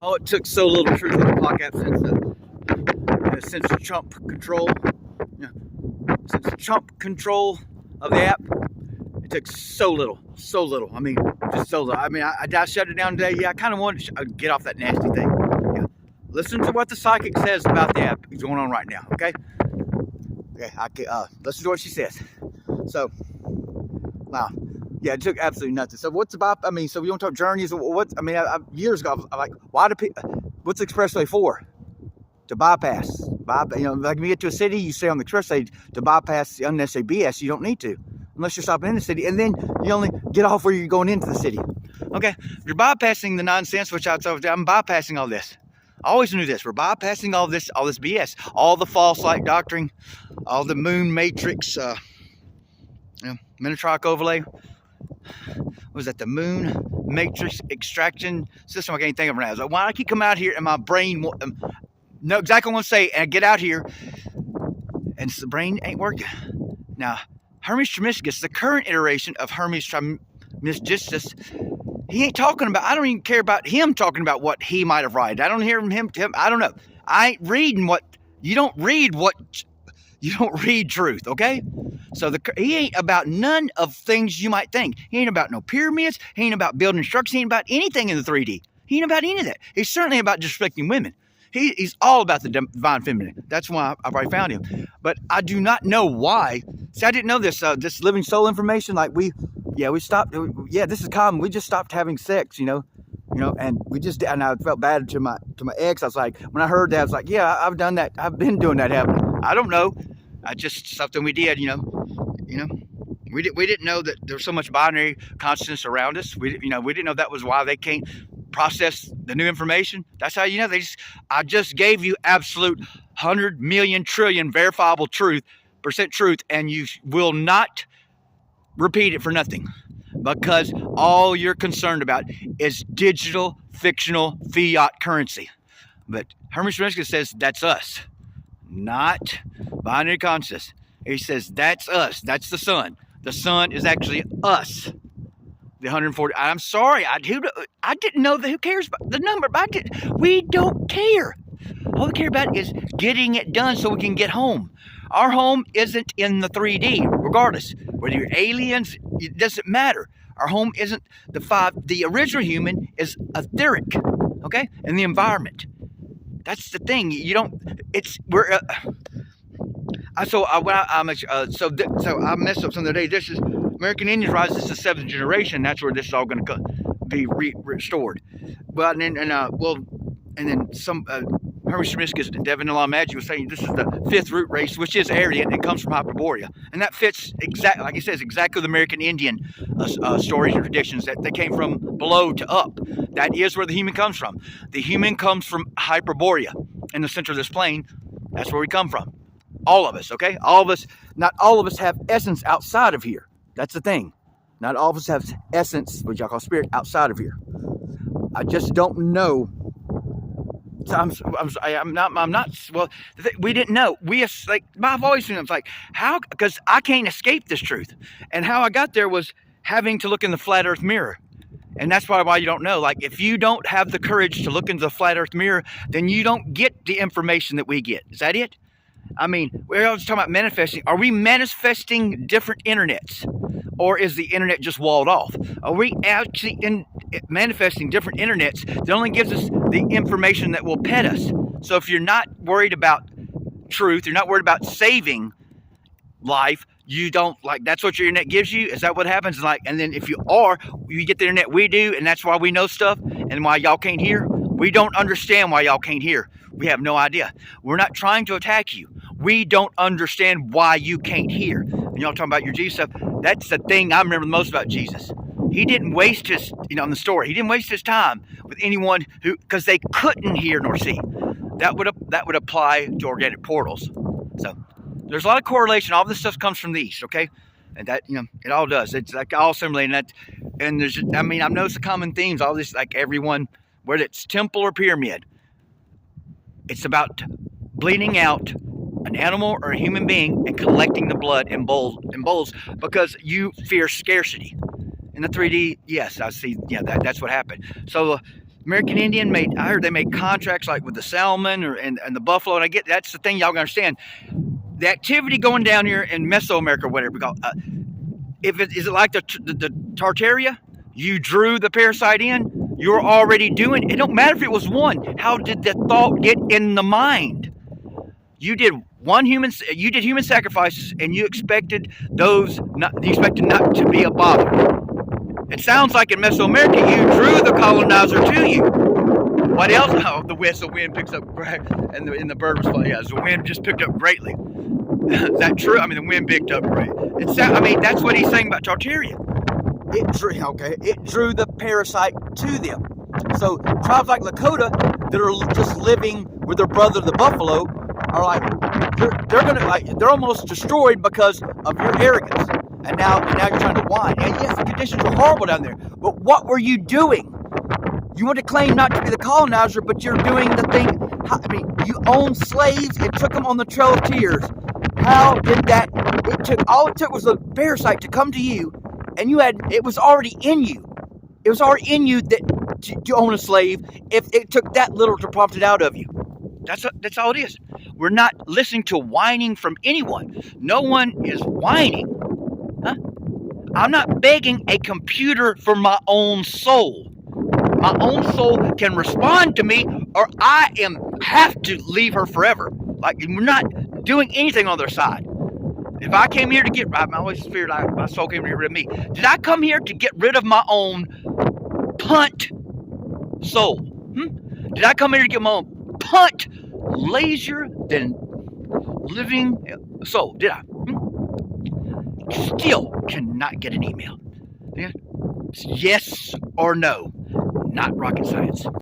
Oh, it took so little truth on the podcast since Trump control, yeah, since Trump control of the app. It took so little, so little. I mean, just so little. I mean, I shut it down today. Yeah, I kind of wanted to get off that nasty thing. Yeah, listen to what the psychic says about the app going on right now. Okay, listen to what she says. So, wow. Yeah, it took absolutely nothing. So what's about? I mean, so we don't talk journeys. What? I mean, years ago, I'm like, why do people? What's the expressway for? To bypass. You know, like when you get to a city, you stay on the expressway to bypass the unnecessary BS. You don't need to, unless you're stopping in the city, and then you only get off where you're going into the city. Okay, you're bypassing the nonsense, which I'm bypassing all this. I always knew this. We're bypassing all this BS, all the false light doctrine, all the moon matrix, Minotaur overlay. Was that the moon matrix extraction system? I can't think of it now. So why do I keep coming out here and my brain know exactly what I want to say, and I get out here and the brain ain't working. Now, Hermes Trismegistus, the current iteration of Hermes Trismegistus, he ain't talking about, I don't even care about him talking about what he might have written. I don't hear him, I don't know. I ain't reading what, you don't read truth, okay? So he ain't about none of things you might think. He ain't about no pyramids. He ain't about building structures. He ain't about anything in the 3D. He ain't about any of that. He's certainly about disrespecting women. He's all about the divine feminine. That's why I probably found him. But I do not know why. See, I didn't know this. This living soul information. Like we stopped. Yeah, this is common. We just stopped having sex. You know, and we just. And I felt bad to my ex. I was like, when I heard that, I was like, yeah, I've done that. I've been doing that. Haven't I? I don't know. I just something we did. You know. We didn't know that there was so much binary consciousness around us. We didn't know that was why they can't process the new information. That's how you know I just gave you absolute 100 million trillion verifiable percent truth, and you will not repeat it for nothing, because all you're concerned about is digital fictional fiat currency. But Hermes Trismegistus says that's us, not binary consciousness. He says that's us. That's the sun. The sun is actually us. The 140. I'm sorry. I didn't know that. Who cares about the number? We don't care. All we care about is getting it done so we can get home. Our home isn't in the 3D, regardless. Whether you're aliens, it doesn't matter. Our home isn't the original human is etheric, okay? And the environment. That's the thing. So I messed up some of the day. This is American Indians Rise. This is the 7th generation. That's where this is all going to be restored. Well, and then some Hermes Trismegistus and Devin Alam Maggi was saying this is the 5th root race, which is Aryan and comes from Hyperborea, and that fits exactly, like he says, exactly the American Indian stories and traditions that they came from below to up. That is where the human comes from. The human comes from Hyperborea in the center of this plane. That's where we come from. All of us, okay? All of us, not all of us have essence outside of here. That's the thing. Not all of us have essence, which I call spirit, outside of here. I just don't know. So I'm not, well, we didn't know. I've always been, like, how, because I can't escape this truth. And how I got there was having to look in the flat earth mirror. And that's why you don't know. Like, if you don't have the courage to look into the flat earth mirror, then you don't get the information that we get. Is that it? I mean, we're always talking about manifesting. Are we manifesting different internets? Or is the internet just walled off? Are we actually manifesting different internets that only gives us the information that will pet us? So if you're not worried about truth, you're not worried about saving life, you don't, like, that's what your internet gives you? Is that what happens? And then if you get the internet we do, and that's why we know stuff, and why y'all can't hear? We don't understand why y'all can't hear. We have no idea. We're not trying to attack you. We don't understand why you can't hear. And y'all talking about your Jesus stuff. That's the thing I remember the most about Jesus. He didn't waste his, in the story, he didn't waste his time with anyone because they couldn't hear nor see. That would apply to organic portals. So there's a lot of correlation. All this stuff comes from the East, okay? And that, it all does. It's like all similar. And there's, I've noticed the common themes. All this, like everyone, whether it's temple or pyramid, it's about bleeding out an animal or a human being and collecting the blood in bowls because you fear scarcity. In the 3D, yes, I see. Yeah, that's what happened. So American Indian I heard they made contracts like with the salmon and the buffalo, and I get that's the thing y'all gotta understand. The activity going down here in Mesoamerica, or whatever, because is it like the Tartaria? You drew the parasite in. You're already doing. It don't matter if it was one. How did the thought get in the mind? You did human sacrifices, and you expected not to be a bother. It sounds like in Mesoamerica, you drew the colonizer to you. What else? Oh, the wind picks up, and the bird was funny. Yeah, the wind just picked up greatly. Is that true? I mean, the wind picked up great. That's what he's saying about Tartaria. It drew the parasite to them. So tribes like Lakota that are just living with their brother, the buffalo, are like they're almost destroyed because of your arrogance. And now you're trying to whine. And yes, the conditions are horrible down there. But what were you doing? You want to claim not to be the colonizer, but you're doing the thing. You owned slaves and took them on the Trail of Tears. How did that? All it took was a parasite to come to you, and it was already in you. It was already in you that to own a slave. If it took that little to prompt it out of you, that's all it is. We're not listening to whining from anyone. No one is whining. Huh? I'm not begging a computer for my own soul. My own soul can respond to me, or I have to leave her forever. Like, we're not doing anything on their side. If I came here to I always feared my soul came to get rid of me. Did I come here to get rid of my own punt soul? Did I come here to get my own punt, lazier than living soul? Did I? Still cannot get an email. Yes or no. Not rocket science.